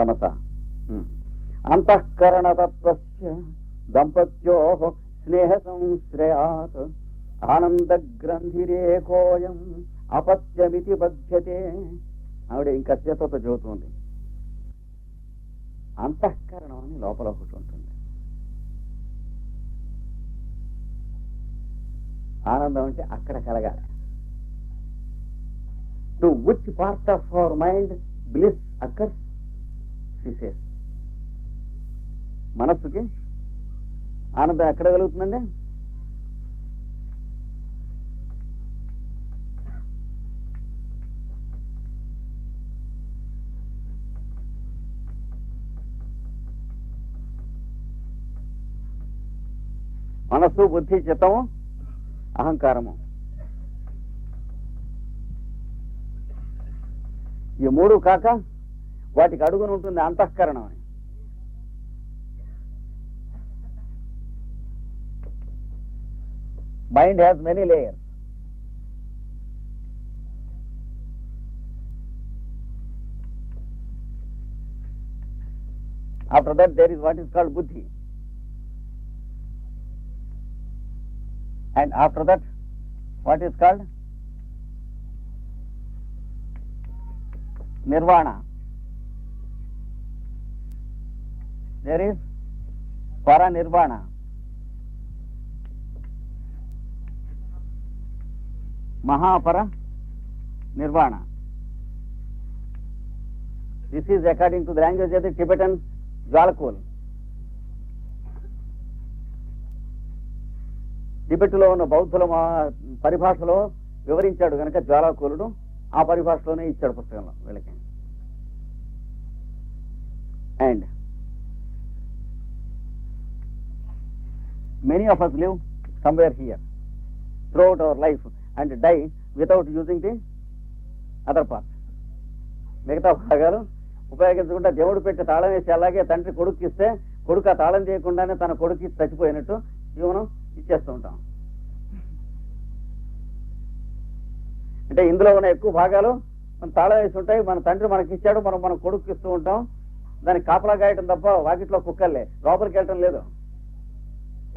తమస. అంతఃకరణతత్వస్య దంపత్యోః స్నేహ సంశ్రయాత్ ఆనందగ్రంథిరేకోయం అపత్యమితి బధ్యతే. ఆవిడ ఇంకా చేతతో చెబుతుంది, అంతఃకరణం అని లోపల ఒకటి ఉంటుంది. ఆనందం అంటే అక్కడ కలగాలి. To which part of our mind bliss occurs, she says. మనస్సుకి ఆనందం ఎక్కడ కలుగుతుందండి? మనస్సు, బుద్ధి, చిత్తము, అహంకారము, ఈ మూడు కాక వాటికి అడుగుని ఉంటుంది అంతఃకరణం అని. Mind has many layers. After that there is what is called buddhi. And after that, what is called? Nirvana. There is Paranirvana. Mahapara Nirvana. This is according to the language of the Tibetan Jwalakul. టిబెట్లో ఉన్న బౌద్ధుల పరిభాషలో వివరించాడు కనుక జ్వాలాకులుడు ఆ పరిభాషలోనే ఇచ్చాడు పుస్తకంలో వీళ్ళకి. And many of us live somewhere here throughout our life and die without using the other part. మిగతా భాగాలు ఉపయోగించకుండా దేవుడు పెట్టి తాళం వేసి, అలాగే తండ్రి కొడుకు ఇస్తే కొడుకు ఆ తాళం చేయకుండానే తన కొడుకు చచ్చిపోయినట్టు జీవనం ఇచ్చేస్తూ ఉంటాం. అంటే ఇందులో ఉన్న ఎక్కువ భాగాలు మన తాళం వేసి ఉంటాయి. మన తండ్రి మనకి ఇచ్చాడు, మనం మన కొడుకు ఇస్తూ ఉంటాం. దానికి కాపలా గాయటం తప్ప వాకిట్లో కుక్కర్లే, లోపలికి వెళ్ళటం లేదు.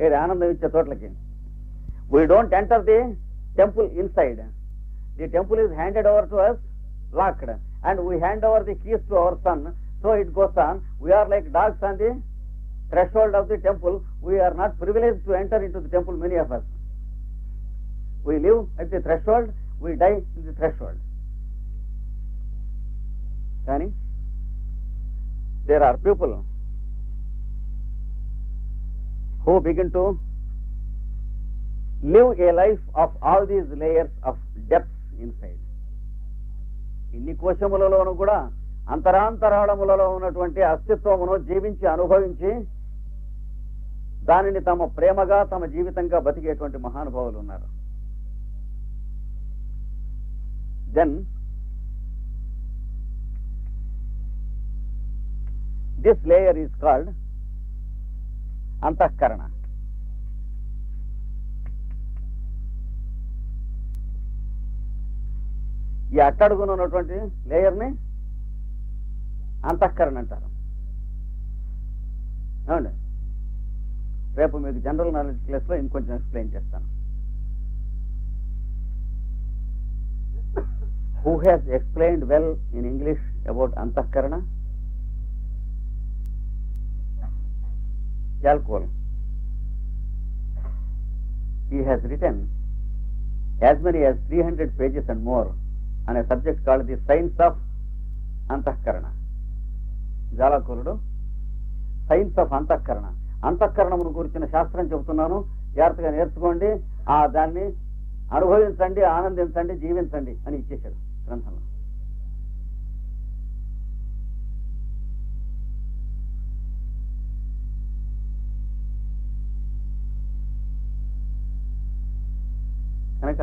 ఏది ఆనందం ఇచ్చే తోటలకి. We don't enter the temple inside. The temple is handed over to us locked and we hand over the keys to our son. So it goes on. We are like dogs on the threshold of the temple. We are not privileged to enter into the temple, many of us. We live at the threshold, we die in the threshold. Kani there are people who begin to live a life of all these layers of depths inside. ఇన్ని కోశములలోనూ కూడా అంతరాంతరాళములలో ఉన్నటువంటి అస్తిత్వమును జీవించి అనుభవించి దానిని తమ ప్రేమగా తమ జీవితంగా బతికేటువంటి మహానుభావులు ఉన్నారు. Then this layer is called antahkarana. ఈ అట్టడుగున ఉన్నటువంటి లేయర్ని అంతఃకరణ అంటారు. అవునండి, రేపు మీకు జనరల్ నాలెడ్జ్ క్లాస్లో ఇంకొంచెం ఎక్స్ప్లెయిన్ చేస్తాను. Who has explained well in English about అంతఃకరణ? Jalkol. He has written as many as 300 pages and more on a subject called the science of Antahkarana. జాలకులుడు సైన్స్ ఆఫ్ అంతఃకరణ, అంతఃకరణమును గురించిన శాస్త్రం చెబుతున్నాను, జాగ్రత్తగా నేర్చుకోండి, దాన్ని అనుభవించండి, ఆనందించండి, జీవించండి అని ఇచ్చేశాడు గ్రంథంలో. కనుక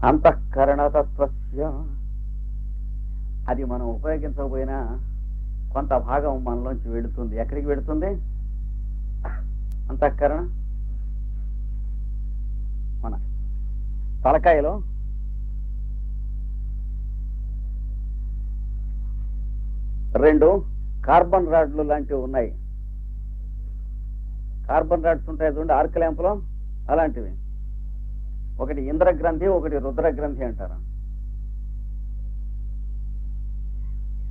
అంతఃకరణతత్వస్య అది మనం ఉపయోగించకపోయినా కొంత భాగం మనలోంచి వెళుతుంది. ఎక్కడికి వెళుతుంది అంతఃకరణ? మన రెండు కార్బన్ రాడ్లు లాంటివి ఉన్నాయి. కార్బన్ రాడ్స్ ఉంటాయి చూడండి ఆర్క్ ల్యాంప్లో, అలాంటివి. ఒకటి ఇంద్రగ్రంథి, ఒకటి రుద్రగ్రంథి అంటారు.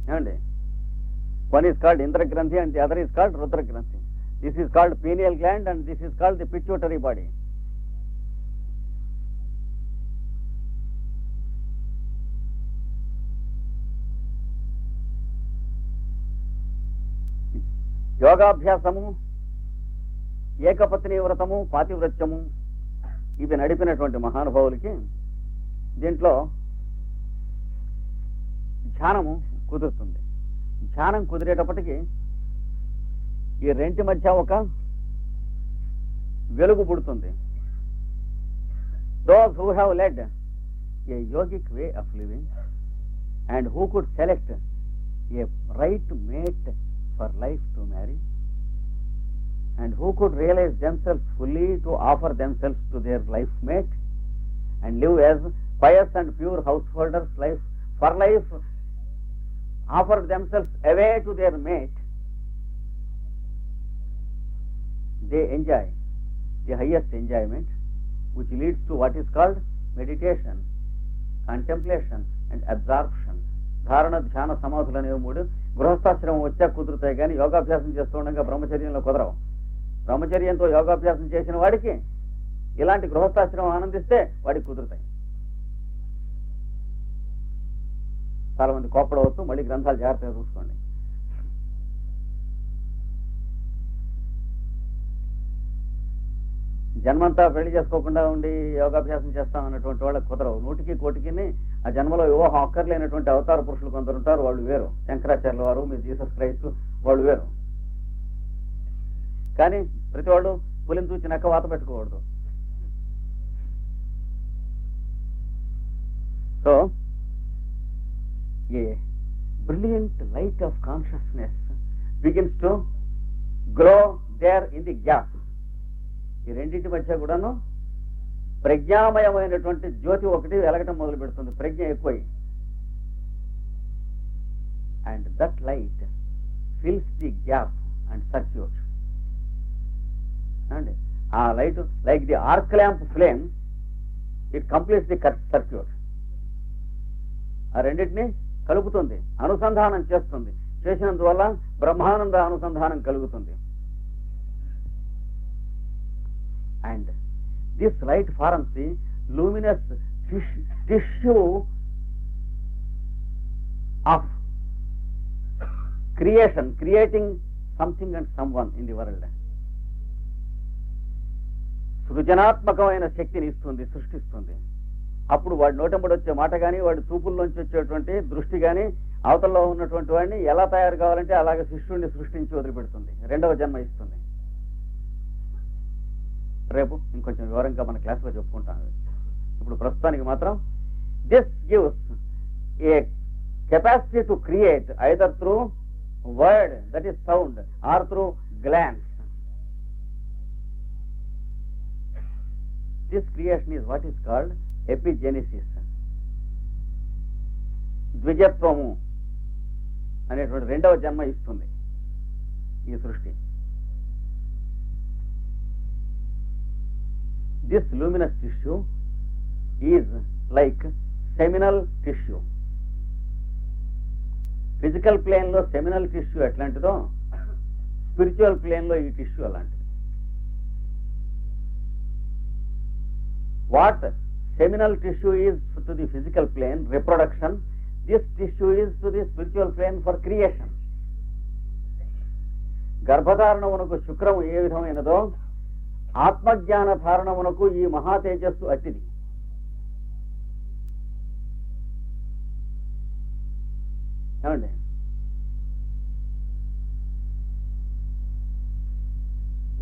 ఏమండి? One is called Indragranthi and the other is called Rudragranthi. This is called pineal gland and this is called the pituitary body. యోగాభ్యాసము, ఏకపత్ని వ్రతము, పాతివ్రత్యము ఇవి నడిపినటువంటి మహానుభావులకి దీంట్లో ధ్యానము కుదురుతుంది. ధ్యానం కుదిరేటప్పటికీ ఈ రెంటి మధ్య ఒక వెలుగు పుడుతుంది. Those who have lead A yogic way of living and who could select A right made for life to marry and who could realize themselves fully to offer themselves to their life mate and live as pious and pure householders, for life offered themselves away to their mate, they enjoy the highest enjoyment, which leads to what is called meditation, contemplation and absorption. ధారణ, ధ్యాన, సమాధులు అనేవి మూడు గృహస్థాశ్రమం వచ్చా కుదురుతాయి, కానీ యోగాభ్యాసం చేస్తూ ఉండగా బ్రహ్మచర్యంలో కుదరవు. బ్రహ్మచర్యంతో యోగాభ్యాసం చేసిన వాడికి ఇలాంటి గృహస్థాశ్రమం ఆనందిస్తే వాడికి కుదురుతాయి. చాలా మంది కోప్పడవచ్చు, మళ్ళీ గ్రంథాలు జాగ్రత్తగా చూసుకోండి. జన్మంతా పెళ్లి చేసుకోకుండా ఉండి యోగాభ్యాసం చేస్తాం అన్నటువంటి వాళ్ళకి కుదరవు. 100కి 1,000కి ఆ జన్మలో వివాహం అక్కర్లేనటువంటి అవతార పురుషులు కొందరు ఉంటారు, వాళ్ళు వేరు. శంకరాచార్యుల వారు, మీ జీసస్ క్రైస్ట్, వాళ్ళు వేరు. కానీ ప్రతి వాళ్ళు పులిని చూచి నక్క వాత పెట్టుకోకూడదు. So a brilliant light of consciousness begins to glow there in the gap. ఈ రెండింటి మధ్య కూడాను ప్రజ్ఞామయమైనటువంటి జ్యోతి ఒకటి వెలగటం మొదలు పెడుతుంది, ప్రజ్ఞ ఎక్కువై. And that light fils the gap and circuit. అండి ఆ light like the ark lamp flame, it completes the circuit. ఆ రెండింటిని కలుపుతుంది, అనుసంధానం చేస్తుంది. చేసినందువల్ల బ్రహ్మానంద అనుసంధానం కలుగుతుంది. And this light forms the luminous tissue of creation, creating something and someone in the world. సృజనాత్మకమైన శక్తిని ఇస్తుంది, సృష్టిస్తుంది. అప్పుడు వాడి నోటంబడి వచ్చే మాట కానీ, వాడి చూపుల్లోంచి వచ్చేటువంటి దృష్టి కానీ, అవతల్లో ఉన్నటువంటి వాడిని ఎలా తయారు కావాలంటే అలాగే శిష్యుడిని సృష్టించి వదిలిపెడుతుంది, రెండవ జన్మ ఇస్తుంది. రేపు ఇంకొంచెం వివరంగా మన క్లాస్లో చెప్పుకుంటాం. ఇప్పుడు ప్రస్తుతానికి మాత్రం this gives a capacity to create either through word, that is sound, or through glance. This creation is what is called epigenesis. ద్విజత్వము అనేటువంటి రెండవ జన్మ ఇస్తుంది ఈ సృష్టి. This luminous tissue is like seminal tissue. Physical plane లో seminal tissue ఎట్లాంటిదో, spiritual plane లో ఈ tissue అలాంటిది. What seminal tissue is to the physical plane, reproduction, this tissue is to the spiritual plane for creation. గర్భధారణమునకు శుక్రము ఏ విధమైనదో ఆత్మజ్ఞాన ధారణమునకు ఈ మహాతేజస్సు అట్టిది. ఏమండి?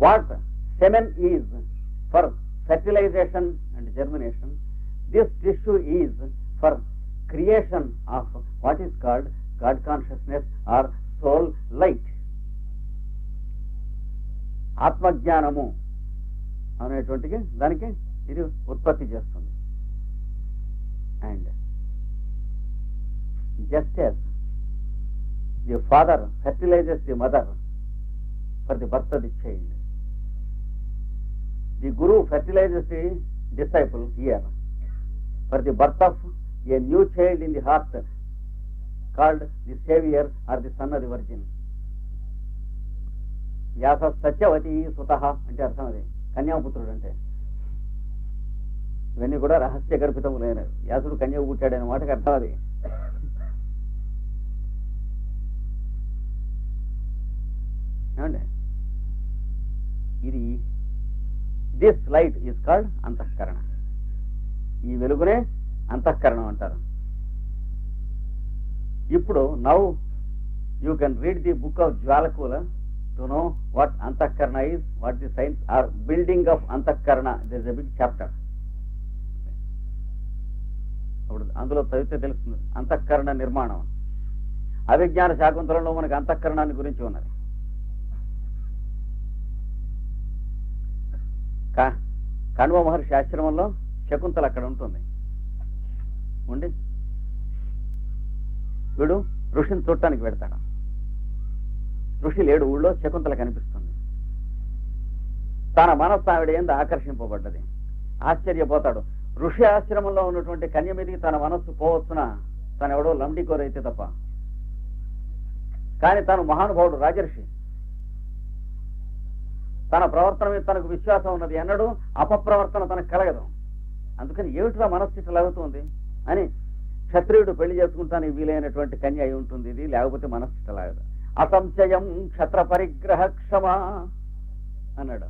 What semen is for fertilisation and germination, this tissue is for creation of what is called God consciousness or soul light. ఆత్మజ్ఞానము అనేటువంటికి దానికి ఇది ఉత్పత్తి చేస్తుంది. And just as the father fertilises the mother for the birth of the child. The guru fertilises the disciple here for the birth of a new child in the heart called the Savior or the Son of the Virgin. వ్యాస సత్యవతి సుతః అంటే అర్థం అది, కన్యాపుత్రుడు అంటే. ఇవన్నీ కూడా రహస్య గర్భితములైనవి. వ్యాసుడు కన్య పుట్టాడనే మాటకి అర్థం అది. ఏమండి, ఇది this light is called antahkarana. ఈ వెలుగునే అంతఃకరణం అంటారు. ఇప్పుడు now you can read the book of Djwhal Khul to know what Antahkarana is, what the science or building of Antahkarana. This is a big chapter. అప్పుడు అందులో చదివితే తెలుస్తుంది అంతఃకరణ నిర్మాణం. అవిజ్ఞాన శాకుంతలంలో మనకు అంతఃకరణాన్ని గురించి ఉన్నది. కణ్వ మహర్షి ఆశ్రమంలో శకుంతల అక్కడ ఉంటుంది. ఉండి వీడు ఋషిని చూడటానికి వెళ్తాడు. ఋషి లేడు ఊళ్ళో, శకుంతల కనిపిస్తుంది. తన మనస్సు ఆవిడ ఏందో ఆకర్షింపబడ్డది. ఆశ్చర్యపోతాడు. ఋషి ఆశ్రమంలో ఉన్నటువంటి కన్య మీదకి తన మనస్సు పోవచ్చున, తనెవడో లంబడికోరైతే తప్ప. కానీ తను మహానుభావుడు, రాజర్షి. తన ప్రవర్తన మీద తనకు విశ్వాసం ఉన్నది. ఎన్నడూ అపప్రవర్తన తనకు కలగదు. అందుకని ఏమిటిగా మనస్సు ఇట్లా లాగుతుంది అని, క్షత్రియుడు పెళ్లి చేసుకుంటానికి వీలైనటువంటి కన్య అయి ఉంటుంది ఇది, లేకపోతే మనస్సు ఇట్లా లాగదు. అసంశయం క్షత్ర పరిగ్రహ క్షమా అన్నాడు.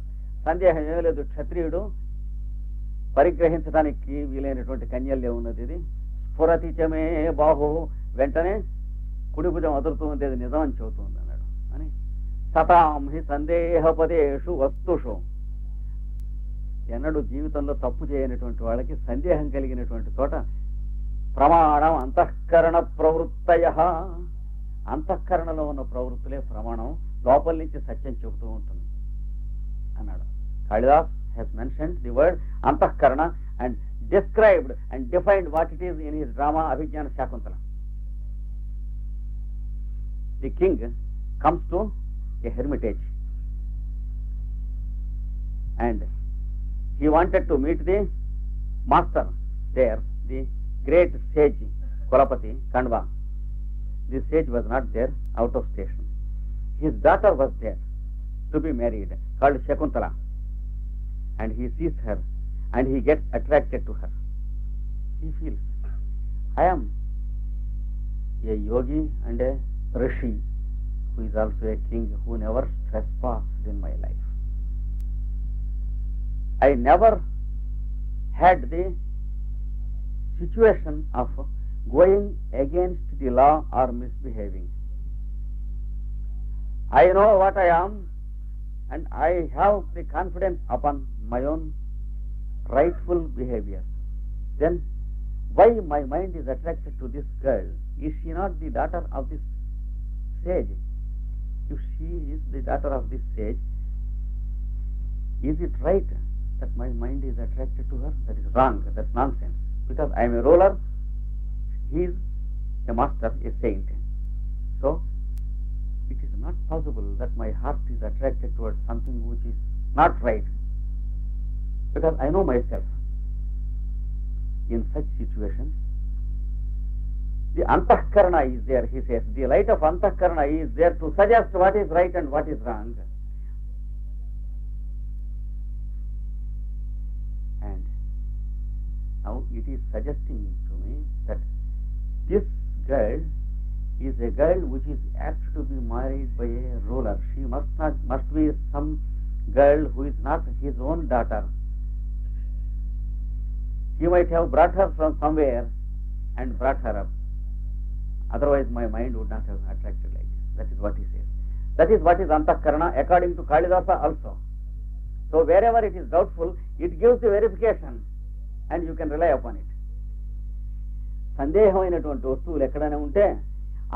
సందేహం ఏమీ లేదు, క్షత్రియుడు పరిగ్రహించడానికి వీలైనటువంటి కన్యల్యం ఉన్నది ఇది. స్ఫురతిచమే బాహు, వెంటనే కుడి భుజం అదురుతూ ఉంది, అది నిజం అని చెబుతుంది అన్నాడు అని. సతాం హి సందేహపదేషు వస్తుషు, ఎన్నడూ జీవితంలో తప్పు చేయనటువంటి వాళ్ళకి సందేహం కలిగినటువంటి చోట ప్రమాణం అంతఃకరణ ప్రవృత్తయ, అంతఃకరణలో ఉన్న ప్రవృత్తులే ప్రమాణం, లోపల నుంచి సత్యం చెబుతూ ఉంటుంది అన్నాడు. Kalidas has mentioned the word Antahkarana and described and defined what it is in his drama Abhijnana Shakuntala. The king comes to a hermitage and he wanted to meet the master there, the great sage Kulapati Kandva. This sage was not there, out of station. His daughter was there to be married, called Shakuntala, and he sees her and he gets attracted to her. He feels, I am a yogi and a rishi who is also a king who never trespassed in my life. I never had the situation of going against the law or misbehaving. I know what I am and I have the confidence upon my own rightful behavior. Then why my mind is attracted to this girl? Is she not the daughter of this sage? If she is the daughter of this sage, is it right that my mind is attracted to her? That is wrong, that's nonsense. Because I am a ruler, he is a master, a saint. So, it is not possible that my heart is attracted towards something which is not right. Because I know myself. In such situations, the antahkarana is there, he says. The light of antahkarana is there to suggest what is right and what is wrong. And now it is suggesting to me that this girl is a girl which is apt to be married by a ruler. She must be some girl who is not his own daughter. He might have brought her from somewhere and brought her up. Otherwise my mind would not have attracted like this. That is what he says. That is what is antahkarana according to Kalidasa also. So wherever it is doubtful, it gives the verification and you can rely upon it. సందేహమైనటువంటి వస్తువులు ఎక్కడైనా ఉంటే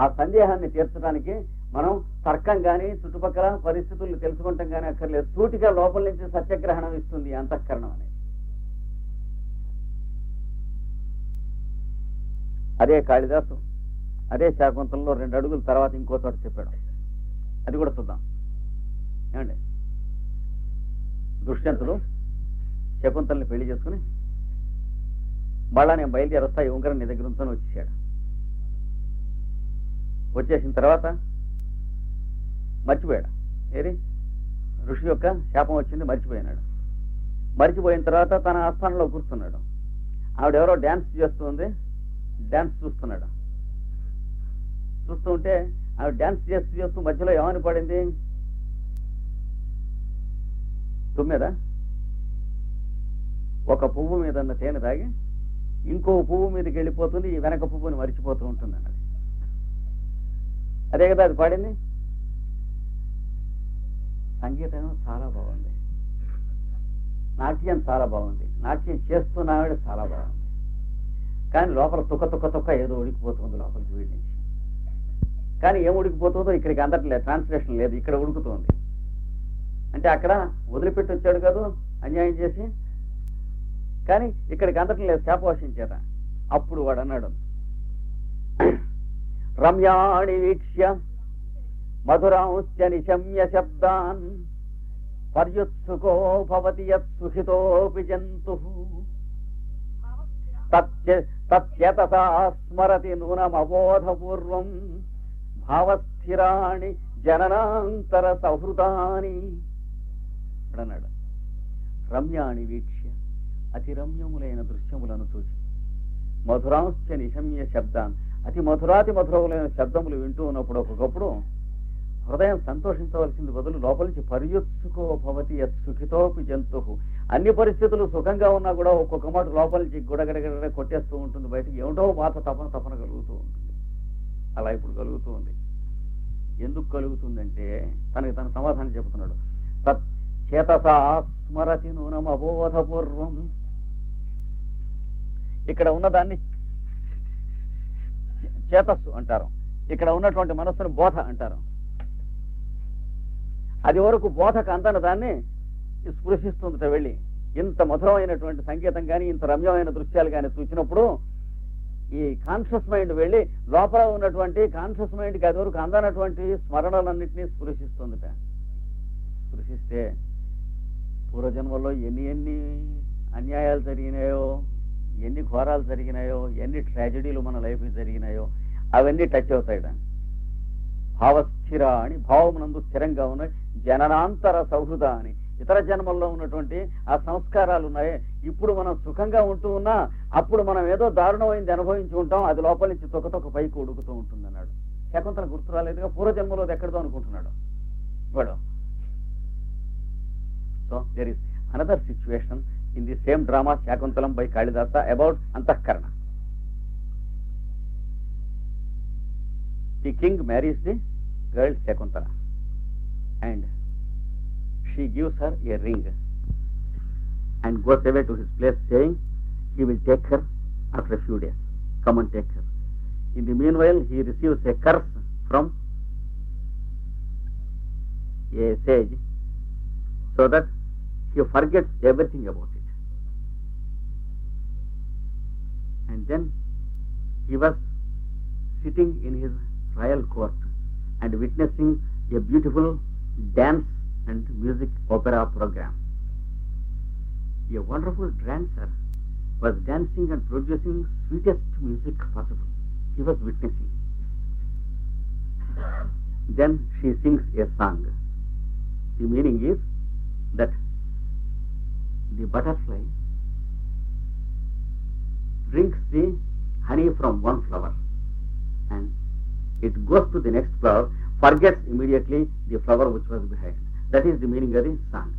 ఆ సందేహాన్ని తీర్చడానికి మనం తర్కం కానీ చుట్టుపక్కల పరిస్థితులు తెలుసుకుంటాం కానీ అక్కర్లేదు. సూటిగా లోపల నుంచి సత్యగ్రహణం ఇస్తుంది అంతఃకరణం అనేది. అదే కాళిదాసు అదే శాకుంతలంలో 2 అడుగుల తర్వాత ఇంకో చోట చెప్పాడు. అది కూడా చూద్దాం. ఏమండి, దుష్యంతుడు శకుంతల్ని పెళ్లి చేసుకుని మళ్ళా నేను బయలుదేరి వస్తా, ఈ ఉంగరం నీ దగ్గర ఉంచుకొని వచ్చేసాడు. వచ్చేసిన తర్వాత మర్చిపోయాడు. ఏది ఋషి యొక్క శాపం వచ్చింది, మర్చిపోయినాడు. మర్చిపోయిన తర్వాత తన ఆస్థానంలో కూర్చున్నాడు. ఆవిడెవరో డ్యాన్స్ చేస్తుంది, డ్యాన్స్ చూస్తున్నాడు. చూస్తూ ఉంటే ఆవిడ డ్యాన్స్ చేస్తూ మధ్యలో ఏమని పడింది? తుమ్మెద ఒక పువ్వు మీద ఉన్న తేనె తాగి ఇంకో పువ్వు మీదకి వెళ్ళిపోతుంది, ఈ వెనక పువ్వుని మరిచిపోతూ ఉంటుంది అన్నది. అదే కదా అది పాడింది. సంగీతం చాలా బాగుంది, నాట్యం చాలా బాగుంది, నాట్యం చేస్తున్న ఆవిడ చాలా బాగుంది. కానీ లోపల తుక్క ఏదో ఉడికిపోతుంది లోపలికి వీడి నుంచి. కానీ ఏం ఉడికిపోతుందో ఇక్కడికి అందట్లేదు, ట్రాన్స్లేషన్ లేదు, ఇక్కడ ఉడుకుతుంది. అంటే అక్కడ వదిలిపెట్టి వచ్చాడు కదా అన్యాయం చేసి, కానీ ఇక్కడికి అందటం లేదు శాపవశం చేత. అప్పుడు వాడు అన్నాడు, రమ్యాణి వీక్ష్య మధురాంశ్చ నిశమ్య శబ్దాన్ పర్యుత్సుకో భవతి యత్ సుఖితోపి జంతుః తత్యతసా స్మరతి నూనమబోధపూర్వం భావస్థిరాణి జననాంతర సహృదాని అన్నాడు. రమ్యాణి వీక్ష్య, అతి రమ్యములైన దృశ్యములను చూసి, మధురాంశ్చ నిశమ్య శబ్దాన్, అతి మధురాతి మధురములైన శబ్దములు వింటూ ఉన్నప్పుడు ఒకప్పుడు హృదయం సంతోషించవలసింది బదులు లోపల నుంచి పర్యుత్సుకో భవతి యత్ సుఖితోపి జంతుః, అన్ని పరిస్థితులు సుఖంగా ఉన్నా కూడా ఒక్కొక్క మాట లోపల నుంచి గుడగడగడ కొట్టేస్తూ ఉంటుంది, బయటికి ఏమిటో బాధ తపన కలుగుతూ ఉంటుంది. అలా ఇప్పుడు కలుగుతూ ఉంది. ఎందుకు కలుగుతుందంటే తనకి తన సమాధానం చెబుతున్నాడు. తత్ చేతసా స్మరతి నూనం అబోధపూర్వం, ఇక్కడ ఉన్నదాన్ని చేతస్సు అంటారు, ఇక్కడ ఉన్నటువంటి మనస్సును బోధ అంటారు. అది వరకు బోధకు అందని దాన్ని స్పృశిస్తుందట వెళ్ళి. ఇంత మధురమైనటువంటి సంగీతం కానీ ఇంత రమ్యమైన దృశ్యాలు కానీ చూసినప్పుడు ఈ కాన్షియస్ మైండ్ వెళ్ళి లోపల ఉన్నటువంటి కాన్షియస్ మైండ్కి అది వరకు అందనటువంటి స్మరణలన్నింటినీ స్పృశిస్తుందట. స్పృశిస్తే పూర్వజన్మల్లో ఎన్ని అన్యాయాలు జరిగినాయో, ఎన్ని ఘోరాలు జరిగినాయో, ఎన్ని ట్రాజడీలు మన లైఫ్కి జరిగినాయో అవన్నీ టచ్ అవుతాయట. భావస్థిర అని, భావమునందు స్థిరంగా ఉన్నాయి. జననాంతర సౌహృద అని, ఇతర జన్మల్లో ఉన్నటువంటి ఆ సంస్కారాలు ఉన్నాయి. ఇప్పుడు మనం సుఖంగా ఉంటూ ఉన్నా అప్పుడు మనం ఏదో దారుణమైంది అనుభవించి ఉంటాం, అది లోపల నుంచి తొక్క పైకి ఉడుకుతూ ఉంటుంది అన్నాడు. శకుంతల గుర్తు రాలేదుగా, పూర్వజన్మలో ఎక్కడిదో అనుకుంటున్నాడు వాడు. So there is another situation in the same drama Shakuntalam by Kalidasa about Antahkarana. The king marries the girl Shakuntala and she gives her a ring and goes away to his place saying he will take her after a few days. Come and take her. In the meanwhile he receives a curse from a sage so that he forgets everything about it. And then he was sitting in his royal court and witnessing a beautiful dance and music opera program. A wonderful dancer was dancing and producing sweetest music possible. He was witnessing. Then she sings a song. The meaning is that the butterfly drinks the honey from one flower and it goes to the next flower, forgets immediately the flower which was behind. That is the meaning of the song.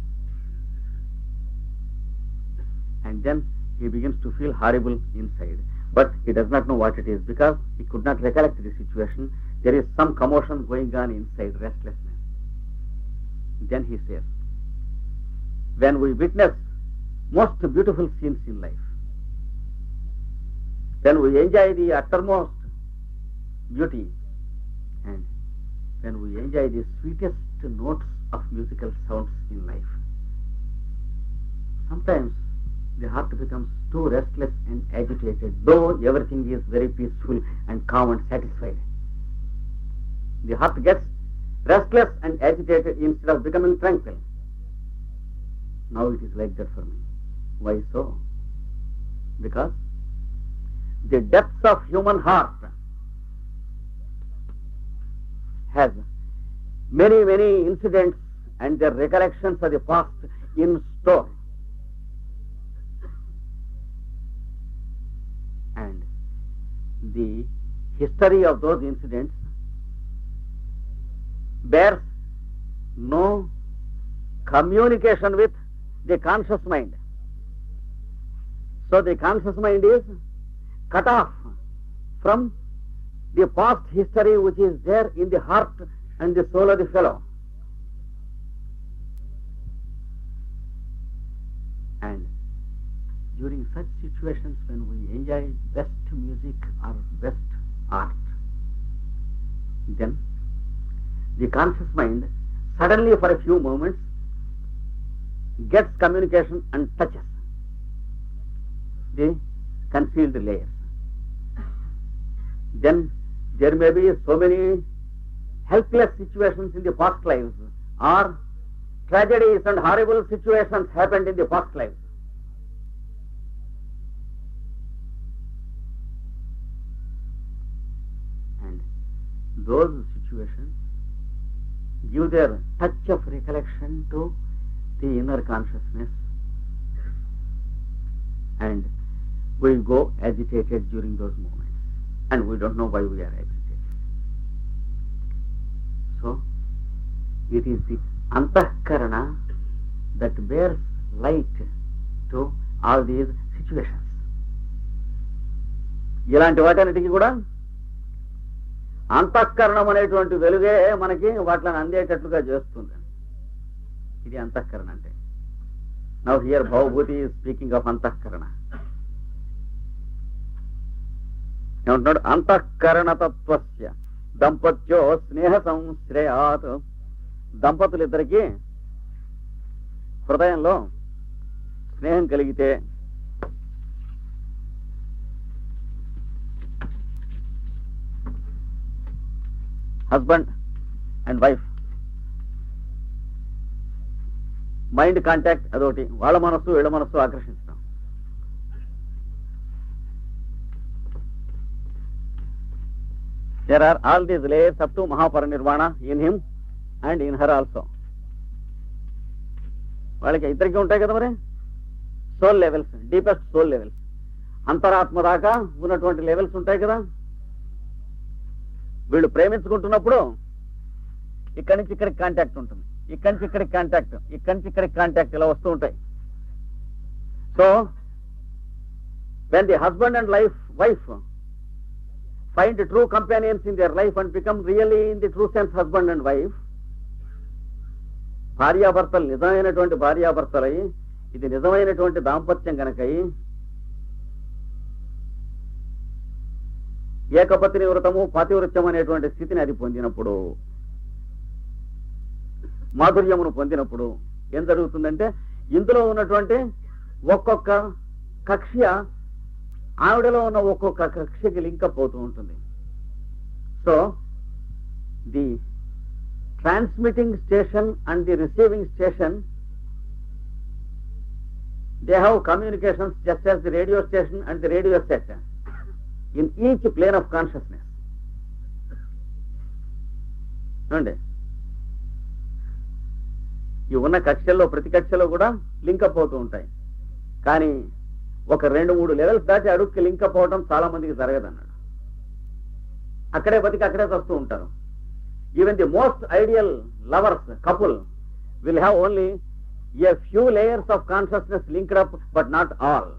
And then he begins to feel horrible inside, but he does not know what it is because he could not recollect the situation. There is some commotion going on inside, restlessness. Then he says, when we witness most beautiful scenes in life, then we enjoy the uttermost beauty, and when we enjoy the sweetest notes of musical sounds in life, sometimes the heart becomes too too restless and agitated, though everything is very peaceful and calm and satisfied. The heart gets restless and agitated instead of becoming tranquil. Now it is like that for me. Why so? Because the depths of human heart has many, many incidents and their recollections of the past in store. And the history of those incidents bears no communication with the conscious mind. So the conscious mind is cut off from the past history which is there in the heart and the soul of the fellow. And during such situations, when we enjoy best music or best art, then the conscious mind suddenly for a few moments gets communication and touches the concealed layers. Then there may be so many helpless situations in the past lives, or tragedies and horrible situations happened in the past lives. And those situations give their touch of recollection to the inner consciousness, and we go agitated during those moments, and we don't know why we are agitated. So it is the antahkarana that bears light to all these situations. ఇలాంటి వాటన్నిటికీ కూడా అంతఃకరణం అనేటువంటి వెలుగే మనకి వాటిని అందేటట్లుగా చేస్తుంది. ఇది అంతఃకరణ అంటే. Now here Bhavabhuti is speaking of అంతఃకరణ. ఏమంటున్నాడు? అంతఃకరణ తత్వస్య దంపత్యో స్నేహ సంశ్రయాత్. దంపతులిద్దరికీ హృదయంలో స్నేహం కలిగితే husband and wife mind contact అదొకటి, వాళ్ళ మనస్సు వీళ్ళ మనస్సు ఆకర్షించడం. There are all these layers up to Mahaparinirvana in him and in her also. వాళ్ళకి ఇద్దరికి ఉంటాయి కదా మరి soul levels, deepest soul levels, అంతరాత్మ దాకా ఉన్నటువంటి లెవెల్స్ ఉంటాయి కదా. వీళ్ళు ప్రేమించుకుంటున్నప్పుడు ఇక్కడి నుంచి ఇక్కడికి కాంటాక్ట్ ఉంటుంది, ఇక్కడి నుంచి ఇక్కడికి కాంటాక్ట్, ఇక్కడి నుంచి ఇక్కడికి కాంటాక్ట్, ఇలా వస్తూ ఉంటాయి. So when the husband and wife find true companions in their life and become really in the true sense husband and wife, భార్యాభర్తలు నిజమైనటువంటి భార్యాభర్తలై ఇది నిజమైనటువంటి దాంపత్యం కనుకై ఏకపత్ని వ్రతము పాతివృత్యం అనేటువంటి స్థితిని అది పొందినప్పుడు, మాధుర్యమును పొందినప్పుడు ఏం జరుగుతుందంటే ఇందులో ఉన్నటువంటి ఒక్కొక్క కక్ష్య ఆవిడలో ఉన్న ఒక్కొక్క కక్షకి లింకప్ అవుతూ ఉంటుంది. So the transmitting station and the receiving station, they have communications just as the radio station and the radio set in each plane of consciousness. అండి ఈ ఉన్న కక్షల్లో ప్రతి కక్షలో కూడా లింకప్ అవుతూ ఉంటాయి. కానీ ఒక 2-3 లెవెల్స్ దాటి అడుగుకి లింకప్ అవడం చాలా మందికి జరగదన్నాడు. అక్కడే బతికి అక్కడే వస్తూ ఉంటారు. Even the most ideal lovers couple will have only a few layers of consciousness linked up, but not all.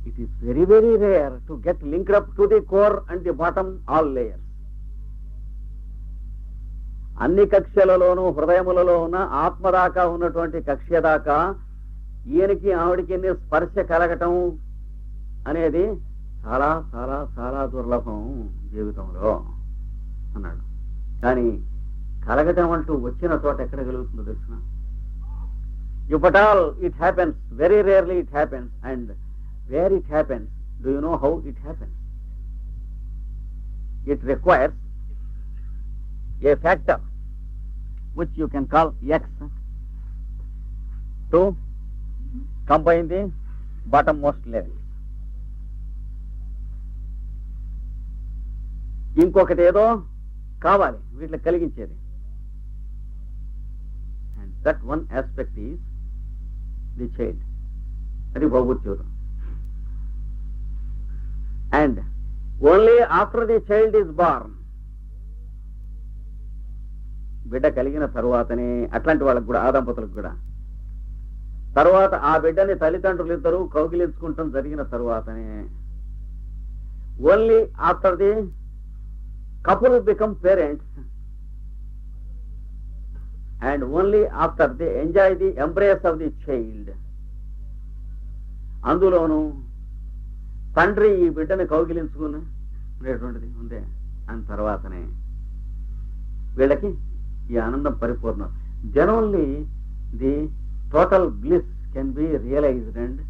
It is very, very rare to get linked up to the core and the bottom, all layers. అన్ని కక్ష్యలలోనూ హృదయములలో ఉన్న ఆత్మదాకా ఉన్నటువంటి కక్ష్య దాకా ఈయనకి ఆవిడికి స్పర్శ కలగటం అనేది చాలా చాలా చాలా దుర్లభం జీవితంలో అన్నాడు. కానీ కలగటం అంటూ వచ్చిన చోట ఎక్కడ కలుగుతుందో తెలుసిన? If at all it happens, very rarely it happens, and where it happens, do you know how it happens? It requires a factor which you can call X to combine the bottommost level. ఇంకొకటి ఏదో కావాలి వీటిని కలిగించేది. And that one aspect is the child. అది భౌభూత్యూతం. And only after the child is born, బిడ్డ కలిగిన తరువాతనే, అట్లాంటి వాళ్ళకు కూడా, ఆ దంపతులకు కూడా, తర్వాత ఆ బిడ్డని తల్లిదండ్రులు ఇద్దరు కౌగిలించుకుంటాం జరిగిన తరువాతనే, only after the couple become parents, and only after they enjoy the embrace of the child, అందులోను తండ్రి ఈ బిడ్డని కౌగిలించుకునేటువంటిది ఉందే, అని తర్వాతనే వీళ్ళకి ఈ ఆనందం పరిపూర్ణం. Generally the total bliss can be realised, and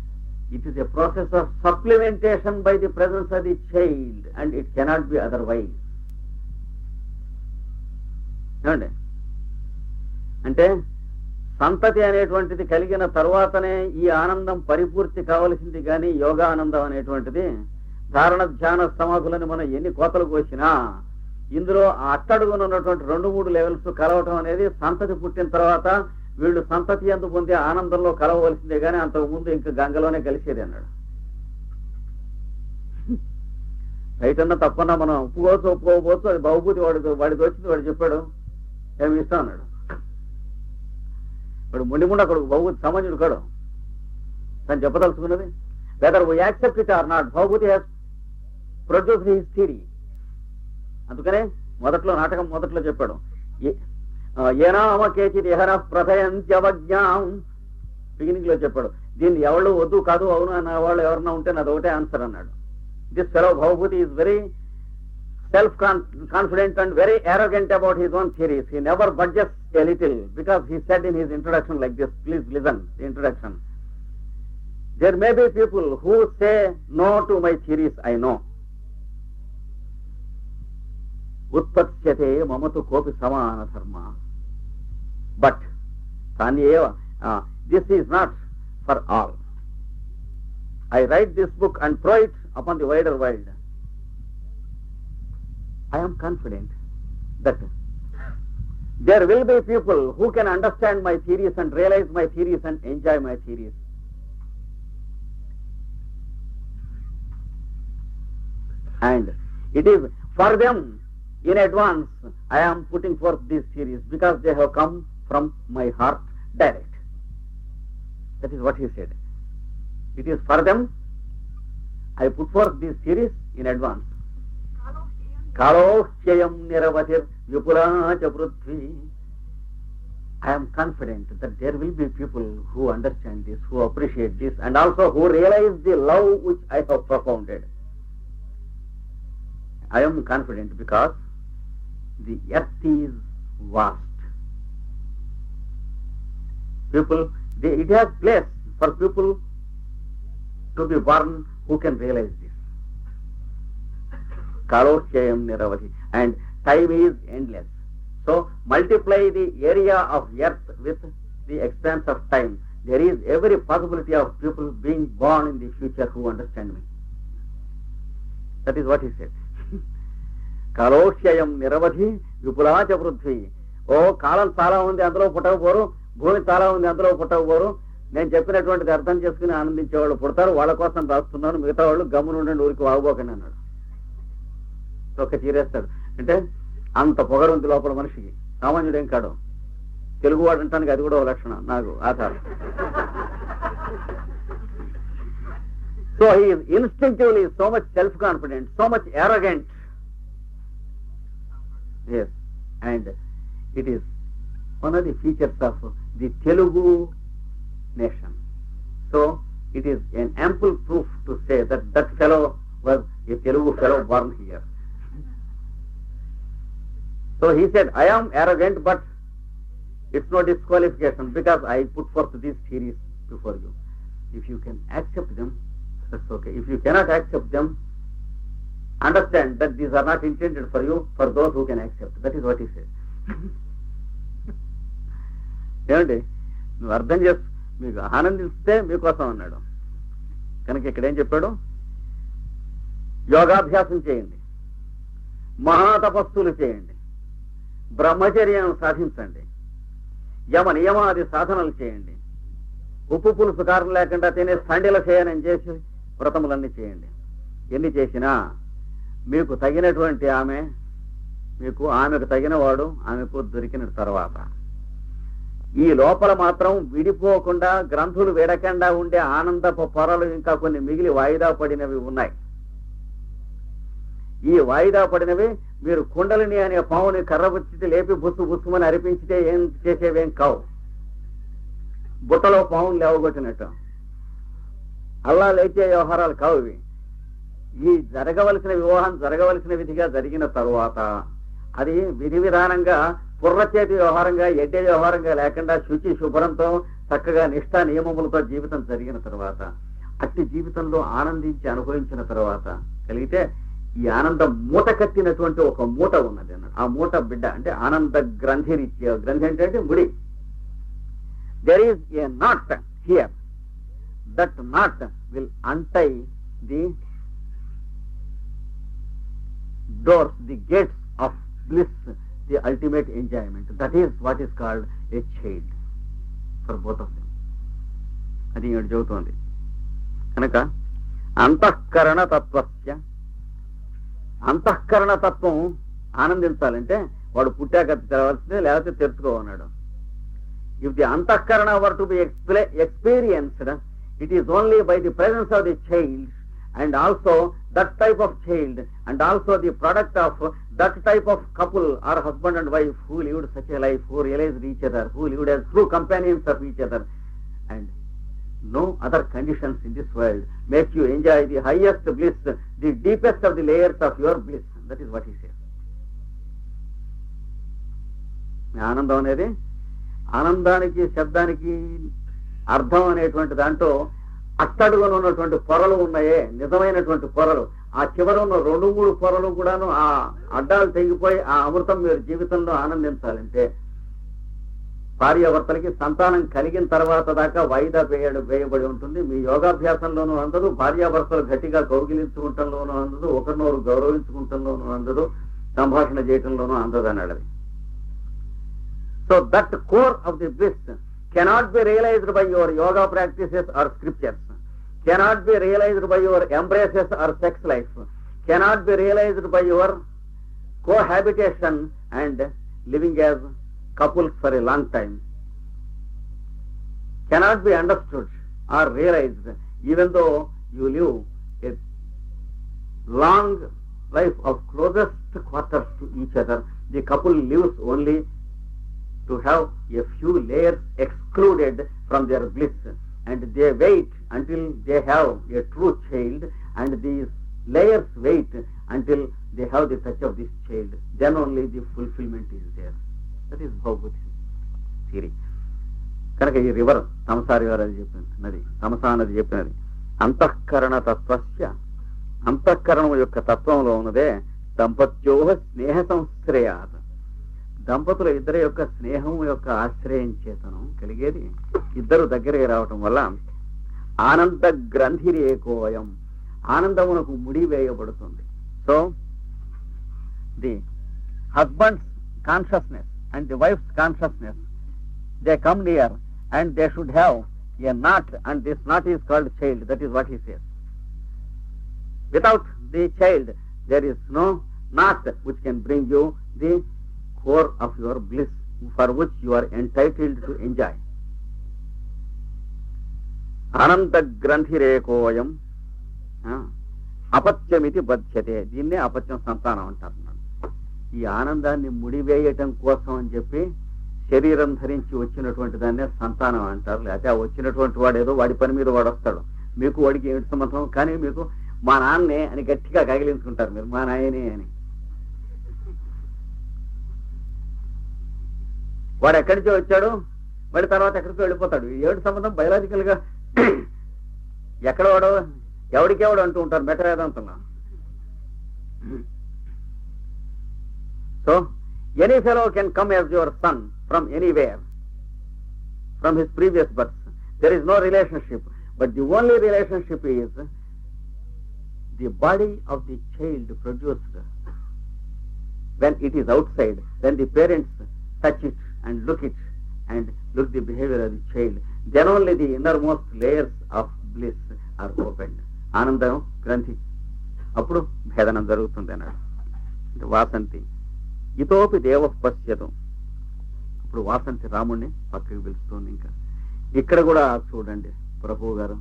it is a process of supplementation by the presence of the child, and it cannot be otherwise. ఏమండి? అంటే సంతతి అనేటువంటిది కలిగిన తరువాతనే ఈ ఆనందం పరిపూర్తి కావలసింది, కానీ యోగానందం అనేటువంటిది ధారణ ధ్యాన సమాధులని మనం ఎన్ని కోతలు కోసినా ఇందులో అట్టడుగున ఉన్నటువంటి 2-3 లెవెల్స్ కలవటం అనేది సంతతి పుట్టిన తర్వాత వీళ్ళు సంతతి యందు పొందే ఆనందంలో కలవవలసిందే, కానీ అంతకు ముందు ఇంకా గంగలోనే కలిసేది అన్నాడు. రైతన్న తప్పన్నా మనం ఒప్పుకోవచ్చు, అది బహుభూతి వాడికి వచ్చింది, వాడు చెప్పాడు ఏమి ఇష్టం అన్నాడు. వాడు ముండిముండ అక్కడ బహుభూతి సామాన్యుడు కాడు, తను చెప్పదలుచుకున్నది. Whether we accept it or not, Bhavabhuti has produced his theory. అందుకనే నాటకం మొదట్లో చెప్పాడు, ఏనామ కేచిత్ యహన ప్రథయంత్యవజ్ఞాం, బిగినింగ్ లో చెప్పాడు. దీన్ని ఎవరు వద్దు కాదు అవును అన్న వాళ్ళు ఎవరన్నా ఉంటే నాది ఒకటే ఆన్సర్ అన్నాడు. This fellow Bhavabhuti is very self-confident and very arrogant about his own theories. He never budges a little, because he said in his introduction like this, please listen, the introduction. There may be people who say no to my theories, I know. Utpatsyate mamatu kopi samana dharma. But this is not for all. I write this book and throw it upon the wider world. I am confident that there will be people who can understand my theories and realize my theories and enjoy my theories. And it is for them in advance I am putting forth these theories, because they have come from my heart direct. That is what he said. It is for them I put forth these theories in advance. Kalohyayam niravatir vipulacha prithvi. I am confident that there will be people who understand this, who appreciate this, and also who realize the love which I have propounded. I am confident because the earth is vast. It has place for people to be born who can realize this. Kalohyayam niravati, and time is endless. So multiply the area of earth with the expanse of time. There is every possibility of people being born in the future who understand me. That is what he said. Kalohyayam niravati vipulacha prithvi. ఓ కాలం చాలా ఉంది, అందులో పుట్టకపోరు, భూమి చాలా ఉంది, అందులో పుట్టకపోరు. నేను చెప్పినటువంటిది అర్థం చేసుకుని ఆనందించేవాళ్ళు పుడతారు, వాళ్ళ కోసం రాస్తున్నాను, మిగతా వాళ్ళు గమ్మునుండండి, ఊరికి వాగుపోకండి అన్నాడు. ఒక చీరేస్తాడు. అంటే అంత పొగరుంది లోపల మనిషికి, సామాన్యుడేం కాడు. తెలుగువాడు అంటానికి అది కూడా ఒక లక్షణం నాకు ఆధారం. So he is instinctively so much self confident, so much arrogant. Yes, and it is one of the features of the Telugu nation. So it is an ample proof to say that that fellow was a Telugu fellow born here. So he said, I am arrogant, but it's no disqualification because I put forth these theories before you. If you can accept them, that's okay. If you cannot accept them, understand that these are not intended for you, for those who can accept. That is what he said. ఏమండి, నువ్వు అర్థం చేసి మీకు ఆనందిస్తే మీకోసం అన్నాడు కనుక ఇక్కడ ఏం చెప్పాడు? యోగాభ్యాసం చేయండి, మహాతపస్సులు చేయండి, బ్రహ్మచర్యం సాధించండి, యమ నియమాది సాధనలు చేయండి, ఉప్పు పులుసు కారం లేకుండా తినే సండిల చేయనని చేసి వ్రతములన్నీ చేయండి. ఎన్ని చేసినా మీకు తగినటువంటి ఆమె, మీకు ఆమెకు తగిన వాడు ఆమెకు దొరికిన తర్వాత ఈ లోపల మాత్రం విడిపోకుండా గ్రంథులు విడకుండా ఉండే ఆనందపు పొరలు ఇంకా కొన్ని మిగిలి వాయిదా పడినవి ఉన్నాయి. ఈ వాయిదా పడినవి మీరు కుండలిని అనే పావుని కర్రబుచ్చితే లేపి బుస్సు బుస్సుమని అరిపించితే ఏం చేసేవేం కావు. బుట్టలో పావును లేవగొట్టినట్టు అల్లా లేచే వ్యవహారాలు కావు ఇవి. ఈ జరగవలసిన వివాహం జరగవలసిన విధిగా జరిగిన తరువాత అది విధి విధానంగా పుర్రచేతి వ్యవహారంగా ఎడ్డే వ్యవహారంగా లేకుండా శుచి శుభ్రంతో చక్కగా నిష్ఠా నియమములతో జీవితం జరిగిన తర్వాత అట్టి జీవితంలో ఆనందించి అనుభవించిన తర్వాత కలిగితే ఈ ఆనందం మూట కట్టినటువంటి ఒక మూట ఉన్నది అన్నాడు. ఆ మూట బిడ్డ అంటే ఆనంద గ్రంథి రీత్యా, గ్రంథి అంటే ముడి. There is a not here, that not will అంటై the doors, the gates of bliss, the ultimate enjoyment. That is what is called a child for both of them. అది ఇక్కడ చెబుతోంది కనుక అంతఃకరణ తత్వస్య, అంతఃకరణ తత్వం ఆనందించాలంటే వాడు పుట్టాక తెరవలసిందే, లేకపోతే తెరుచుకోవన్నాడు. ఇఫ్ ది అంతఃకరణ were to be experienced, it is only by the presence of the child, and also that type of child, and also the product of that type of couple or husband and wife who lived such a life, who realized each other, who lived as true companions of each other, and no other conditions in this world make you enjoy the highest bliss, the deepest of the layers of your bliss. That is what he says. ఆనందం అనేది, ఆనందానికి శబ్దానికి అర్థం అనేటువంటి దాంట్లో అట్టడుగున ఉన్నటువంటి పొరలు ఉన్నాయే, నిజమైనటువంటి పొరలు, ఆ చివర ఉన్న 2-3 పొరలు కూడాను ఆ అడ్డాలు తెగిపోయి ఆ అమృతం మీరు జీవితంలో ఆనందించాలంటే భార్యాభర్తలకి సంతానం కలిగిన తర్వాత దాకా వాయిదా వేయబడి ఉంటుంది. మీ యోగాభ్యాసంలోనూ అందదు, భార్యాభర్తలు గట్టిగా కౌగిలించుకుంటంలోనూ అందదు, ఒకరినొకరు గౌరవించుకుంటంలోనూ అందదు, సంభాషణ చేయటంలోనూ అందదు అన్నాడు. So that core of the bliss cannot be realized by your yoga practices or scriptures, cannot be realized by your embraces or sex life, cannot be realized by your cohabitation and living as couples for a long time, cannot be understood or realized even though you live a long life of closest quarters to each other. The couple lives only to have a few layers excluded from their bliss, and they wait until they have a true child, and these layers wait until they have the touch of this child. Then only the fulfillment is there. That is Bhagavad theory. కనుక ఈ river Tamasa river అని చెప్పినది, తమసా నది చెప్పినది అంతఃకరణ తత్వస్య, అంతఃకరణం యొక్క తత్వంలో ఉన్నదే దంపత్యోహ స్నేహ సంశ్రయాత్, దంపతుల ఇద్దరి యొక్క స్నేహం యొక్క ఆశ్రయం చేతనం కలిగేది, ఇద్దరు దగ్గరికి రావటం వల్ల ఆనంద గ్రంథిరేకోయం, ఆనందమునకు ముడి వేయబడుతుంది. So the husband's consciousness and the wife's consciousness, they come near and they should have a knot, and this knot is called child. That is what he says. Without the child there is no knot which can bring you the core of your bliss for which you are entitled to enjoy. ఆనంద గ్రంథిరేకోయం అపత్యమితి బధ్యతే, దీన్నే అపత్యం సంతానం అంటారు. ఈ ఆనందాన్ని ముడివేయటం కోసం అని చెప్పి శరీరం ధరించి వచ్చినటువంటి దాన్నే సంతానం అంటారు. లేకపోతే వచ్చినటువంటి వాడు ఏదో వాడి పని మీద వాడు వస్తాడు, మీకు వాడికి ఏమిటి సంబంధం, కానీ మీకు మా నాన్నే అని గట్టిగా కగిలించుకుంటారు మీరు, మా నాయనే అని. వాడు ఎక్కడి నుంచో వచ్చాడు, వాడి తర్వాత ఎక్కడికో వెళ్ళిపోతాడు. ఏడు సంబంధం బయలాజికల్ గా ఎక్కడ వాడో ఎవడికెవడు అంటూ ఉంటారు మెట వేదాంతంలో. So any fellow can come as your son from anywhere from his previous birth. There is no relationship, but the only relationship is the body of the child produced when it is outside, then the parents touch it and look the behavior of the child. Then only the innermost layers of bliss are opened. ఆనందం గ్రంథి అప్పుడు భేదనం జరుగుతుంది అన్నాడు. వాసంతి ఇతోపి దేవ పశ్యతం. ఇప్పుడు వాసంతి రాముణ్ణి పక్కకి పిలుస్తుంది. ఇంకా ఇక్కడ కూడా చూడండి ప్రభువు గారు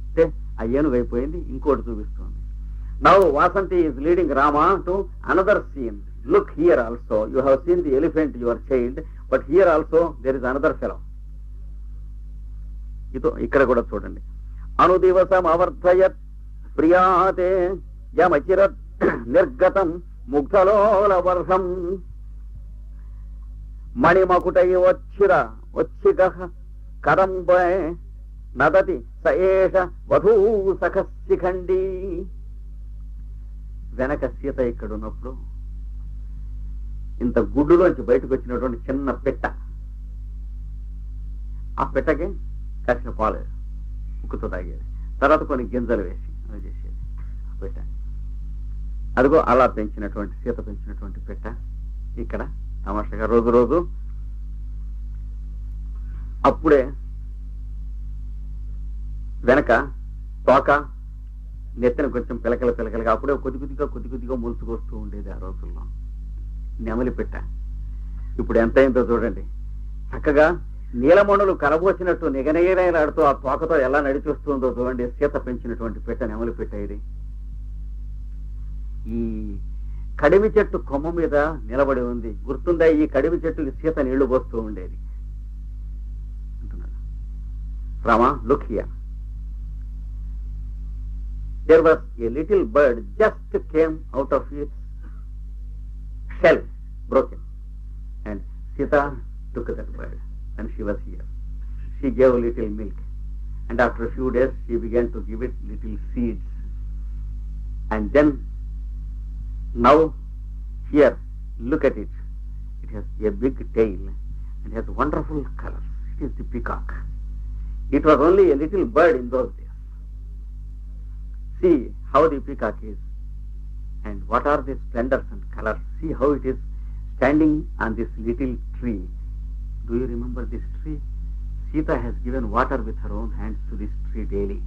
అంటే అయ్యేనుగు అయిపోయింది, ఇంకోటి చూపిస్తుంది. Now Vasanti is leading Rama to another scene. Look here also. You have seen the elephant, your child, but here also there is another fellow. ఇక్కడ కూడా చూడండి. అనుదివసం అవర్ధయత్ ప్రియాతే యమచిరత్ నిర్గతం ముగ్ధలోల వర్షం మణిమకుటై వచ్చిగ కదంబే నదతి సయేష వధూ సఖశిఖండీ. వెనక సీత ఇక్కడ ఉన్నప్పుడు ఇంత గుడ్డులోంచి బయటకు వచ్చినటువంటి చిన్న పెట్ట, ఆ పెట్టకి కాసిన పాలు ఉక్కుతో తాగేది, తర్వాత కొన్ని గింజలు వేసి అలా చేసేది పెట్ట. అదిగో అలా పెంచినటువంటి సీత పెంచినటువంటి పెట్ట ఇక్కడ తమాషగా రోజు రోజు అప్పుడే వెనక తోక నెత్తిన కొంచెం పిలకలుగా అప్పుడే కొద్ది కొద్దిగా ములుచుకొస్తూ ఉండేది ఆ రోజుల్లో నెమలి పెట్ట. ఇప్పుడు ఎంత అయిందో చూడండి. చక్కగా నీలమణులు కనబోసినట్టు నిగనీరాడుతూ ఆ తోకతో ఎలా నడిచొస్తుందో చూడండి. సీత పెంచినటువంటి పెట్ట నెమలి పెట్ట ఇది. ఈ కడిమి చెట్టు కొమ్మ మీద నిలబడి ఉంది. గుర్తుందా? ఈ కడిమి చెట్టుకి సీత నీళ్లు పోస్తూ ఉండేది అంటున్నాడు. Rama, look here. There was a little bird just came out of its shell, broken, and Sita took that bird and she was here. She gave a little milk, and after a few days she began to give it little seeds, and then now here, look at it. It has a big tail and has wonderful colors. It is the peacock. It was only a little bird in those days. See how the peacock is and what are the splendors and colors. See how it is standing on this little tree. Do you remember this tree? Sita has given water with her own hands to this tree daily.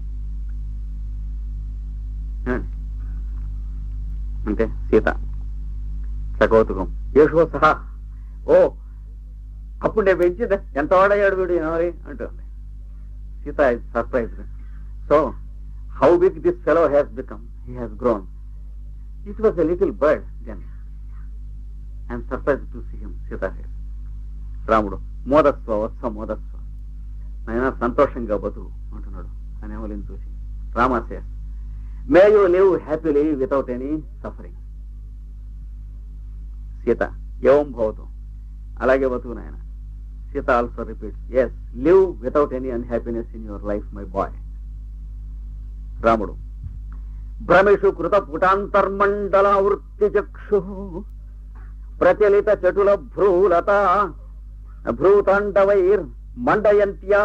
అంటే సీత సకౌతుకం యేషో సహా. ఓ అప్పుడు నేను పెంచింది ఎంత వాడయ్యాడు వీడు ఎవరి అంటుంది. Sita is surprised. So how big this fellow has become. He has grown. It was a little bird then. I am surprised to see him. Sita says. రాముడు మోదస్వ వత్స మోదస్వ, ఆయన సంతోషంగా బతుకు అంటున్నాడు అనేవలిని చూసి. Rama says, may you live happily without any suffering. Sita ఏవం భవతు, అలాగే బతుకు నాయన. Sita also repeats, yes, live without any unhappiness in your life, my boy. రాముడు భ్రమిషు కృత పుటాంతర్మండల వృత్తి చక్షు ప్రచలిత చటుల భ్రూలత భ్రూతాండవైర్ మండయంత్యా.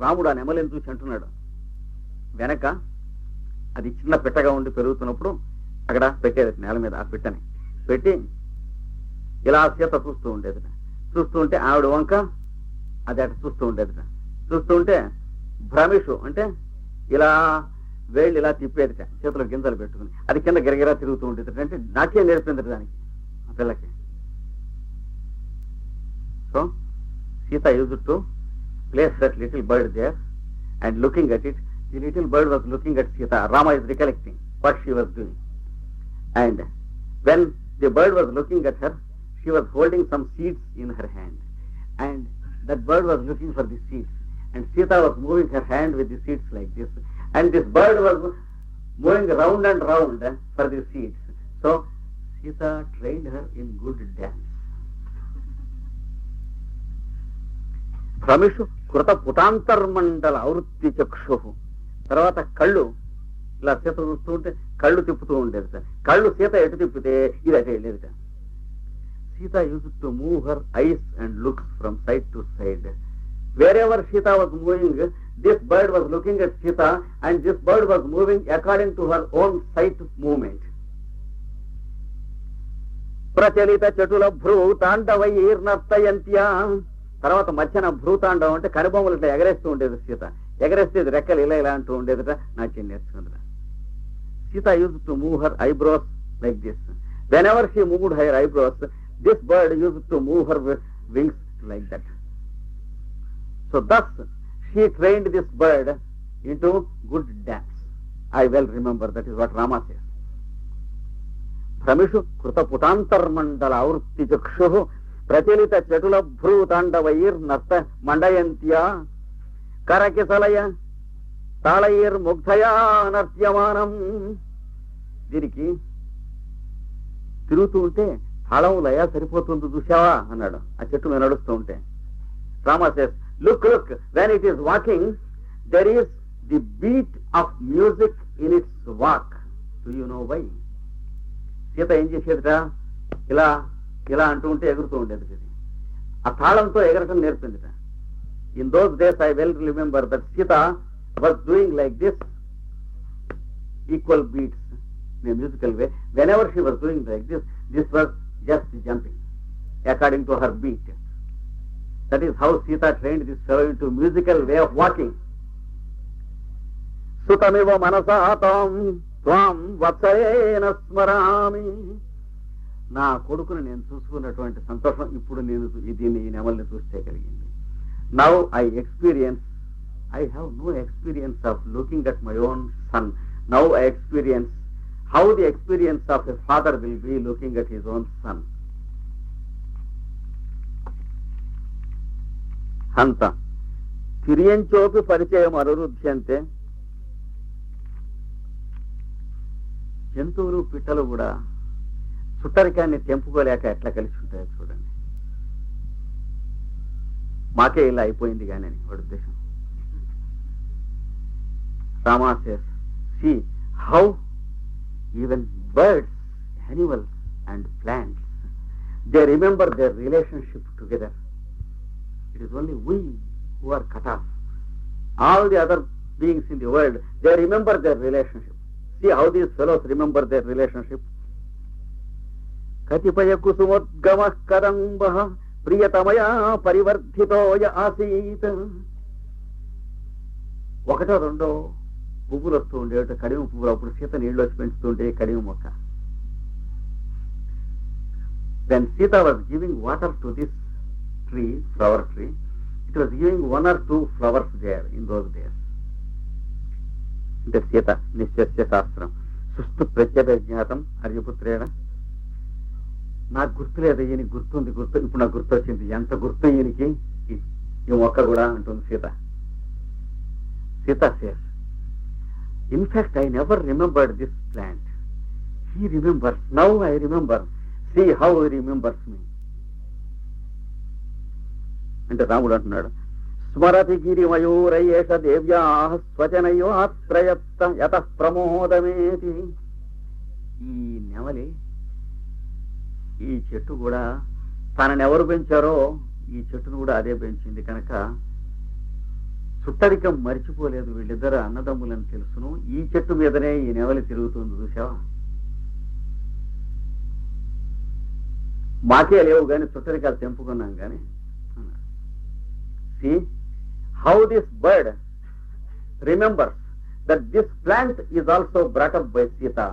రాముడు ఆ నెమలిని చూసి అంటున్నాడు. వెనక అది చిన్న పెట్టగా ఉండి పెరుగుతున్నప్పుడు అక్కడ పెట్టేది నేల మీద. ఆ పెట్టని పెట్టి ఇలా సీత చూస్తూ ఉండేది. చూస్తూ ఉంటే ఆవిడ వంక అది అటు చూస్తూ ఉండేది. చూస్తూ ఉంటే భ్రమిషు అంటే ఇలా వేళ్ళు ఇలా తిప్పేదిట, చేతిలో గింజలు పెట్టుకుని అది కింద గిరగిరా తిరుగుతూ ఉండేది. అంటే నాట్యం నేర్పింది దానికి, ఆ పిల్లకి. So Sita used to place that little bird there and looking at it. The little bird was looking at Sita. Rama is recollecting what she was doing. And when the bird was looking at her, she was holding some seeds in her hand. And that bird was looking for the seeds. And Sita was moving her hand with the seeds like this. And this bird was moving round and round for the seeds. So Sita trained her in good dance. భ్రమిషు కృత పుటాంతర్మండల ఆవృత్తి చక్షు. తర్వాత కళ్ళు ఇలా సీత చూస్తూ ఉంటే కళ్ళు తిప్పుతూ ఉండేదిట. కళ్ళు సీత ఎటు తిప్పితే ఇది అటే వెళ్ళేదిట. Sita use to move her eyes and looks from side to side. Wherever Sita was moving, this bird was looking at Sita, and this bird was moving according to her own sight movement. ప్రచలిత చటుల భ్రూతాండవైర్నర్తయంత్యా. తర్వాత మధ్యన భ్రూతాండవం అంటే కనుబొమ్మలు ఇట్లా ఎగరేస్తూ ఉండేది సీత. ఎగరేస్తే రెక్కలు ఇలా ఇలా అంటూ ఉండేదిట. నాట్యం నేర్చుకుంది. Sita use to move her eyebrows like this. Whenever she moved her eyebrows, this bird use to move her wings like that. So thus she trained this bird into good dance. I well remember, that is what Rama says. Brahmishu kruta putantarmandala avrutti chakshuh prachalita chatula bhrutandavair narta mandayantya karakisalaya talayir mugdhaya nartyamanam. దీనికి తిరుగుతూ ఉంటే తాళం లయ సరిపోతుంది చూసావా అన్నాడు ఆ చెట్టు మీద నడుస్తూ ఉంటే. Rama says, look, when it is walking, there is the beat of music in its walk. Do you know why? Sita ఏం చేసేదిట, ఇలా ఇలా అంటూ ఉంటే ఎగురుతూ ఉండేది. ఆ తాళంతో ఎగరటం నేర్పిందిట. In those days I well remember that Sita was doing like this, equal beats in a musical way. Whenever she was doing like this was just jumping according to her beat. That is how Sita trained this fellow into musical way of walking. Sutamiva manasatam tvam vatsalena smarami. నా కొడుకుని నేను చూసుకున్నటువంటి సంతోషం ఇప్పుడు నేను దీన్ని ఈ నెమల్ని చూస్తే కలిగింది. Now I have no experience of looking at my own son. Now I experience how the experience of a father will be looking at his own son. హంత తిరియంచోపి పరిచయం అనురుధ్యంతే. జంతువులు పిట్టలు కూడా చుట్టరికాన్ని తెంపుకోలేక ఎట్లా కలిసి ఉంటాయో చూడండి. మాకే ఇలా అయిపోయింది కానీ అని వాడి ఉద్దేశం. Rama says, see how even birds, animals and plants, they remember their relationship together. It is only we who are cut off. All the other beings in the world, they remember their relationship. See how these fellows remember their relationship. Katipaya kusumodgamah kadambah priyatamaya parivardhitoya asit. ఒకటో రెండో పువ్వులు వస్తూ ఉండేట కడిమ పువ్వులు. అప్పుడు సీత నీళ్ళు వచ్చి పెంచుతుంటే కడిమ మొక్క. When Sita was giving water to this tree, flower tree, it was giving 1 or 2 flowers there in those days. అంటే సీత నిశ్చస్య శాస్త్రం సుస్థు ప్రత్యభిజ్ఞాతం అర్యపుత్రేణ. నాకు గుర్తులేదు, ఈయనకి గుర్తుంది. ఇప్పుడు నాకు గుర్తు వచ్చింది. ఎంత గుర్తు ఈయనకి ఈ మొక్క కూడా అంటుంది Sita. Sita says, in fact I never remembered this plant. He remembers. Now I remember. See how he remembers me. అంటే రాముడు అంటున్నాడు, స్మరతి గిరిమయూరయేష దేవ్యా స్వజనయోత్రయత్త యత ప్రమోదమేతి. ఈ నెమలి, ఈ చెట్టు కూడా తనని ఎవరు పెంచారో ఈ చెట్టును కూడా అదే పెంచింది కనుక చుట్టరికం మరిచిపోలేదు. వీళ్ళిద్దరు అన్నదమ్ములని తెలుసును. ఈ చెట్టు మీదనే ఈ నెమలి తిరుగుతుంది చూసావా. మాకే లేవు కానీ చుట్టరికాలు తెంపుకున్నాం కానీ. See how this bird remembers that this plant is also brought up by Sita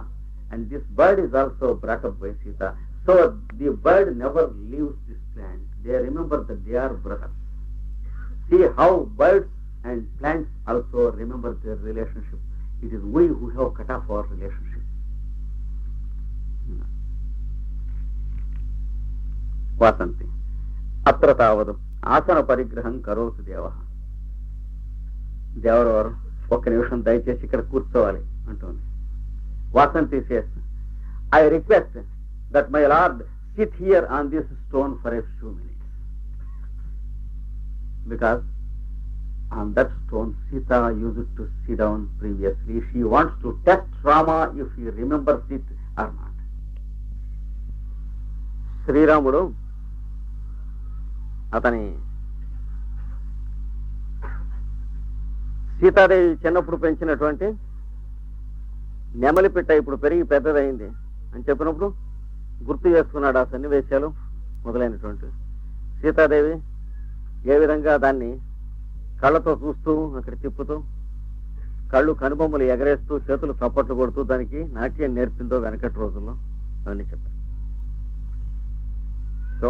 and this bird is also brought up by Sita. So the bird never leaves this plant. They remember that they are brothers. See how birds and plants also remember their relationship. It is we who have cut off our relationship. Vasanthi అత్ర తావదు ఆసన పరిగ్రహం కరోతు దేవ. దేవరవారు ఒక్క నిమిషం దయచేసి ఇక్కడ కూర్చోవాలి అంటుంది. Vasanthi says, I request that my lord SIT here on this stone for a few minutes. Because on that stone, Sita used to sit down previously. She wants to test Rama if he remembers it or not. శ్రీరాముడు అతని సీతాదేవి చిన్నప్పుడు పెంచినటువంటి నెమలి పిట్ట ఇప్పుడు పెరిగి పెద్దదైంది అని చెప్పినప్పుడు గుర్తు చేసుకున్నాడు ఆ సన్నివేశాలు మొదలైనటువంటి. సీతాదేవి ఏ విధంగా దాన్ని కళ్ళతో చూస్తూ అక్కడ తిప్పుతూ కళ్ళు కనుబొమ్మలు ఎగరేస్తూ చేతులు చప్పట్లు కొడుతూ దానికి నాట్యం నేర్పిందో వెనకటి రోజుల్లో అవన్నీ చెప్పారు. సో